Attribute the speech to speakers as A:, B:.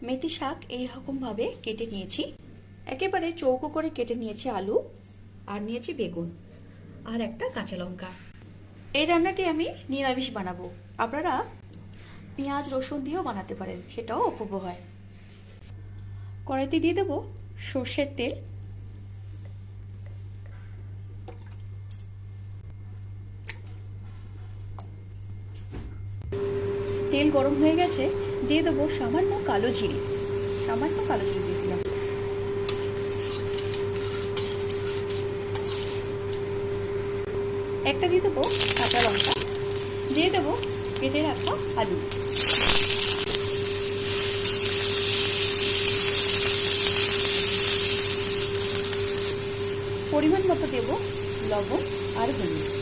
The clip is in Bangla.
A: মেথি শাক এইরকমভাবে কেটে নিয়েছি, একেবারে চৌকো করে কেটে নিয়েছি আলু, আর নিয়েছি বেগুন আর একটা কাঁচা লঙ্কা। এই রান্নাটি আমি নিরামিষ বানাবো, আপনারা পেঁয়াজ রসুন দিয়েও বানাতে পারেন, সেটাও অপূর্ব হয়। কড়াইতে দিয়ে দেবো সর্ষের তেল, তেল গরম হয়ে গেছে, দিয়ে দেবো সামান্য কালো জিরে দিয়ে দিলাম। একটা দিয়ে দেবো কাঁচা লঙ্কা, দিয়ে দেবো কেটে রাখা আলু। পরিমাণ মতো দেবো লবণ আর হলুদ।